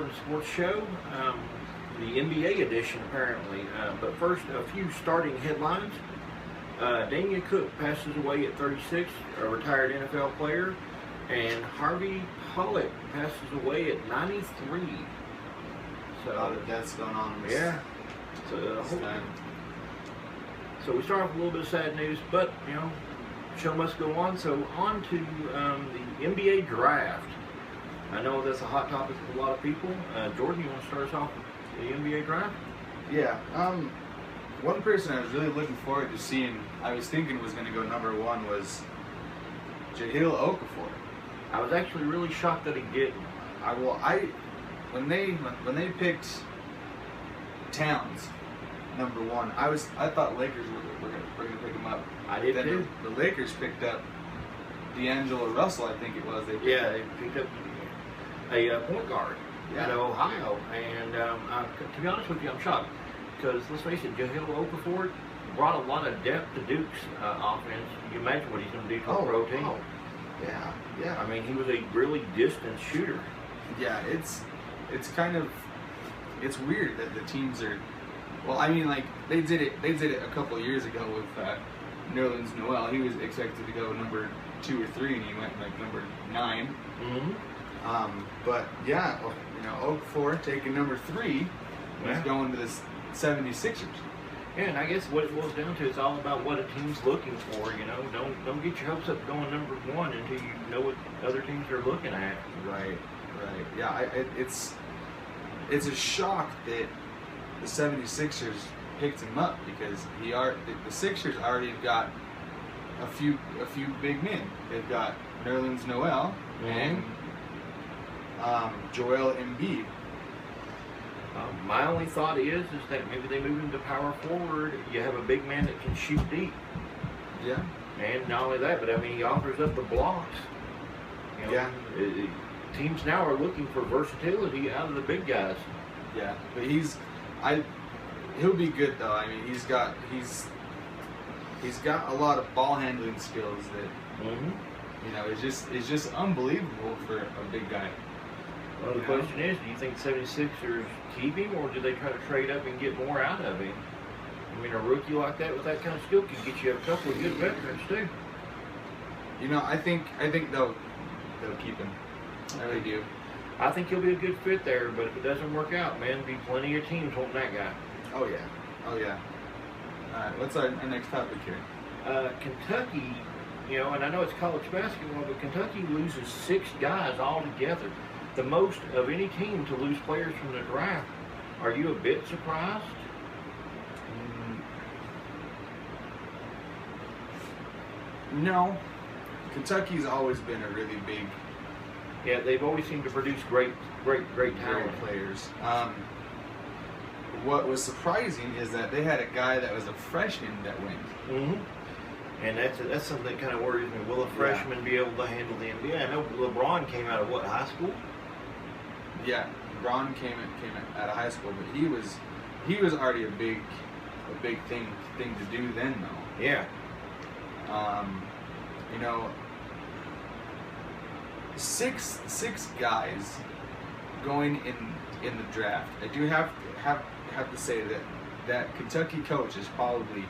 Jordan Sports Show, the NBA edition apparently. But first, a few starting headlines. Damian Cook passes away at 36, a retired NFL player, and Harvey Pollack passes away at 93. So A lot of deaths going on. Yeah. So we start off with a little bit of sad news, but show must go on. So on to the NBA draft. I know that's a hot topic for a lot of people. Jordan, you want to start us off with the NBA draft? Yeah. One person I was really looking forward to seeing, I was thinking was going to go number one, was Jahlil Okafor. I was actually really shocked that he didn't. When they picked Towns number one, I thought Lakers were going to pick him up. I did too. The Lakers picked up D'Angelo Russell, I think it was. They picked up a point guard out of Ohio, and to be honest with you, I'm shocked because let's face it, Jahlil Okafor brought a lot of depth to Duke's offense. You imagine what he's going to do to a pro team. Yeah. I mean, he was a really distant shooter. Yeah, it's weird that the teams are. Well, I mean, like they did it a couple of years ago with Nerlens Noel. He was expected to go number 2 or 3, and he went like number 9. Mm-hmm. But yeah, Okafor taking number 3. He's going to the 76ers. Yeah, and I guess what it boils down to is all about what a team's looking for. Don't get your hopes up going number 1 until you know what other teams are looking at. Right. Yeah, it's a shock that the 76ers picked him up because the Sixers already have got a few big men. They've got Nerlens Noel and Joel Embiid. My only thought is that maybe they move him to power forward. You have a big man that can shoot deep. Yeah. And not only that, but I mean he offers up the blocks. Teams now are looking for versatility out of the big guys. Yeah, but he'll be good though. I mean, he's got a lot of ball handling skills that it's just unbelievable for a big guy. Well, the question is, do you think 76ers keep him, or do they try to trade up and get more out of him? I mean, a rookie like that with that kind of skill could get you a couple of good veterans too. I think they'll keep him. I really do. I think he'll be a good fit there, but if it doesn't work out, man, be plenty of teams wanting that guy. Oh yeah. All right, what's our next topic here? Kentucky, and I know it's college basketball, but Kentucky loses 6 guys altogether. The most of any team to lose players from the draft. Are you a bit surprised? No. Kentucky's always been a really big. Yeah, they've always seemed to produce great talent players. What was surprising is that they had a guy that was a freshman that went. Mm-hmm. And that's something that kind of worries me. Will a freshman be able to handle the NBA? I know LeBron came out of high school? Yeah, LeBron came out of high school, but he was already a big thing to do then though. Yeah. Six guys going in the draft. I do have to say that Kentucky coach is probably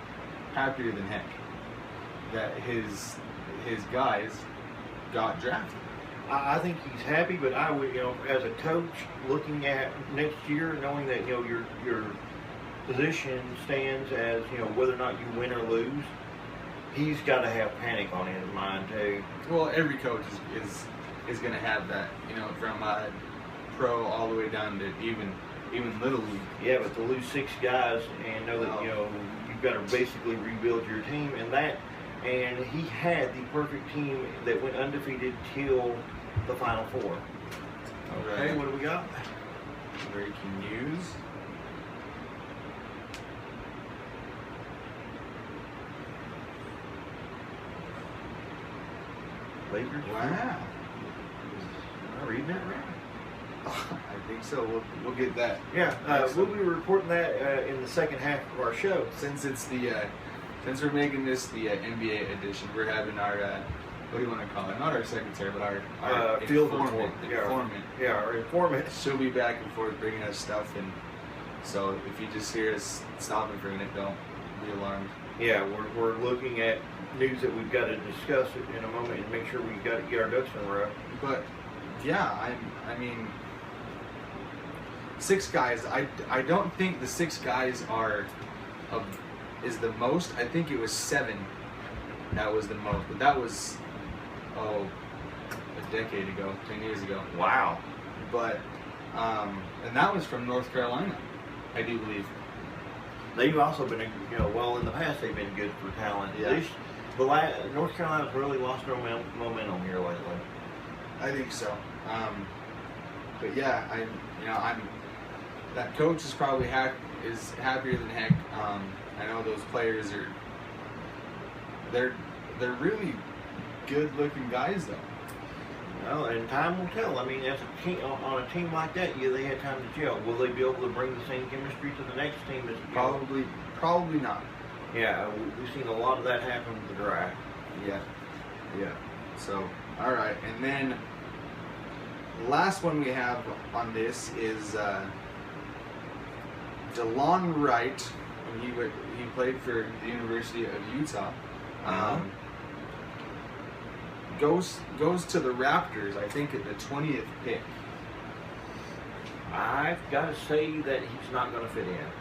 happier than heck that his guys got drafted. I think he's happy, but I would, as a coach, looking at next year, knowing that your position stands as whether or not you win or lose, he's got to have panic on his mind too. Well, every coach is going to have that, from pro all the way down to even little league. Yeah, but to lose 6 guys and know that you've got to basically rebuild your team, and he had the perfect team that went undefeated till the Final Four. Okay, what do we got? Breaking news. Lakers. Wow. Am I reading that right? I think so. We'll get that. Yeah, we'll be reporting that in the second half of our show. Since we're making this the NBA edition, we're having our what do you want to call it? Not our secretary, but our field informant. informant. Yeah, our informant. She'll be back and forth bringing us stuff, and so if you just hear us stopping for a minute, don't be alarmed. Yeah, we're looking at news that we've got to discuss it in a moment and make sure we've got to get our ducks in a row. But yeah, I mean, 6 guys. I don't think the 6 guys is the most. I think it was 7 that was the most, but that was a decade ago, 10 years ago. Wow. But and that was from North Carolina, I do believe. They've also been, well, in the past they've been good for talent. Yeah. North Carolina's really lost their momentum here lately. I think so. But yeah, I'm that coach is probably is happier than heck. I know those players they're really good looking guys though. Well, and time will tell. I mean, as a team, on a team like that, they had time to gel. Will they be able to bring the same chemistry to the next team? Probably not. Yeah, we've seen a lot of that happen with the draft. Yeah. So, all right, and then the last one we have on this is DeLon Wright. He played for the University of Utah. Goes to the Raptors, I think, at the 20th pick. I've got to say that he's not going to fit in.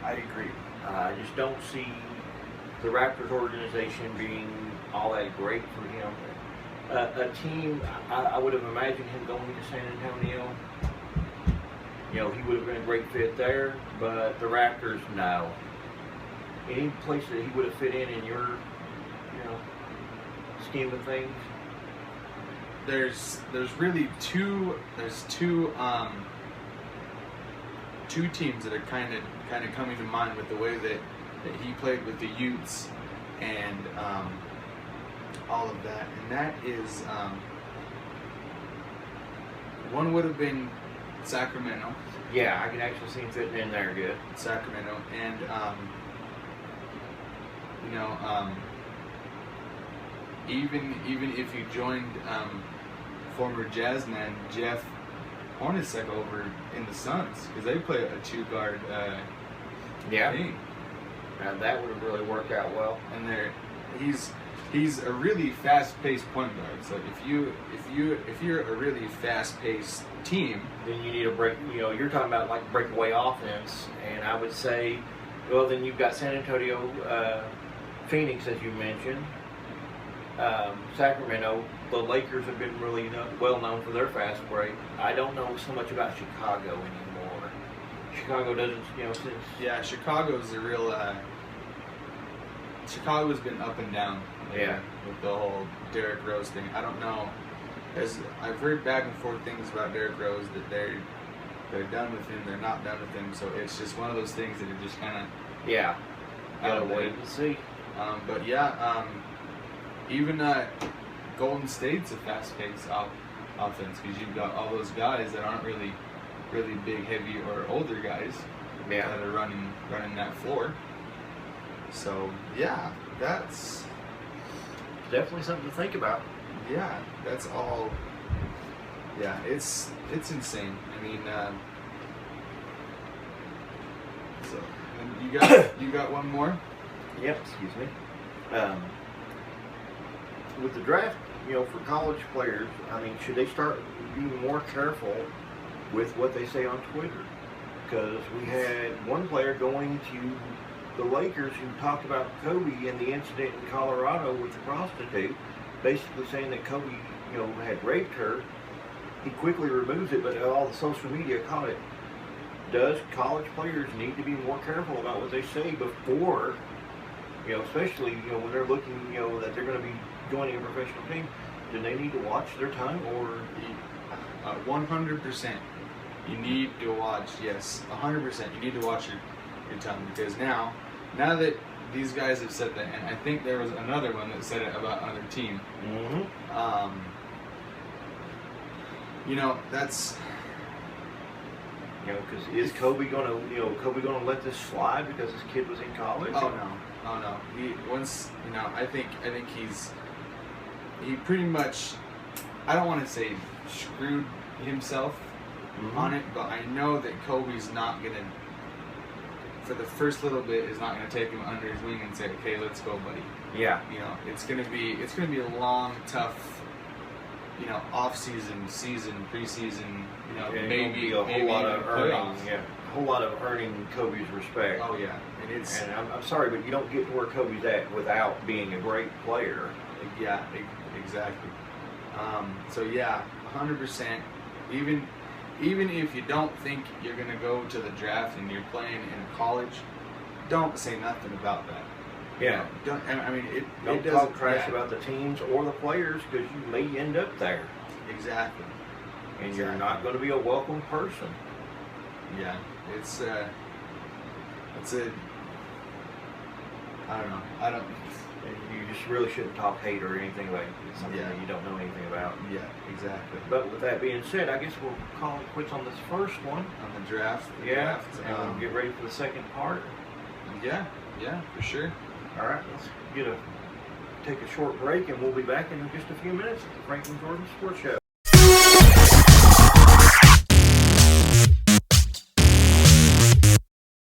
I agree. I just don't see the Raptors organization being all that great for him. A team, I would have imagined him going to San Antonio. He would have been a great fit there, but the Raptors, no. Any place that he would have fit in your scheme of things? There's really two teams that are kind of coming to mind with the way that he played with the Utes and all of that, and that is one would have been Sacramento. Yeah, I can actually see him fitting in there good. Sacramento, and even if you joined former Jazzman Jeff Hornacek over in the Suns, because they play a 2-guard thing. And that would have really worked out well. And he's a really fast-paced point guard. So if you're a really fast-paced team, then you need a break. You're talking about like breakaway offense, and I would say, well, then you've got San Antonio, Phoenix, as you mentioned, Sacramento. The Lakers have been really well known for their fast break. I don't know so much about Chicago anymore. Chicago doesn't, since... Yeah, Chicago's a real... Chicago's been up and down. Yeah. With the whole Derrick Rose thing. I don't know. I've heard back and forth things about Derrick Rose that they're done with him, they're not done with him. So it's just one of those things that are just kind of... Yeah. Gotta wait and see. But yeah, even Golden State's a fast-paced offense because you've got all those guys that aren't really big, heavy, or older guys that are running that floor. So yeah, that's definitely something to think about. Yeah, that's all. Yeah, it's insane. I mean, so and you got one more? Yep. Excuse me. With the draft, for college players, I mean, should they start being more careful with what they say on Twitter? Because we had one player going to the Lakers who talked about Kobe and the incident in Colorado with the prostitute, basically saying that Kobe, had raped her. He quickly removes it, but all the social media caught it. Does college players need to be more careful about what they say before, especially, when they're looking, that they're going to be joining a professional team? Do they need to watch their tongue, or 100%? You need to watch. Yes, 100%. You need to watch your tongue, because now that these guys have said that, and I think there was another one that said it about another team. Mm-hmm. You know, because is Kobe gonna let this slide because his kid was in college? Oh no. I think he pretty much, I don't want to say screwed himself on it, but I know that Kobe's not gonna, for the first little bit, is not gonna take him under his wing and say, okay, let's go, buddy. Yeah. You know, it's gonna be a long, tough, you know, off season, preseason, you know, And maybe a whole lot of earning, playoffs. a whole lot of earning Kobe's respect. Oh yeah, And I'm sorry, but you don't get to where Kobe's at without being a great player. yeah, exactly. So yeah, 100%. Even if you don't think you're gonna go to the draft and you're playing in college, don't say nothing about that. Yeah. Don't. I mean, Don't it doesn't talk trash yeah, about the teams or the players because you may end up there, exactly. and you're not going to be a welcome person. Yeah, it's a. I don't. And you just really shouldn't talk hate or anything like something Yeah. that you don't know anything about. Yeah, exactly. But with that being said, I guess we'll call it quits on this first one. On the draft. And we'll get ready for the second part. Yeah, for sure. All right, let's take a short break, and we'll be back in just a few minutes at the Franklin Jordan Sports Show.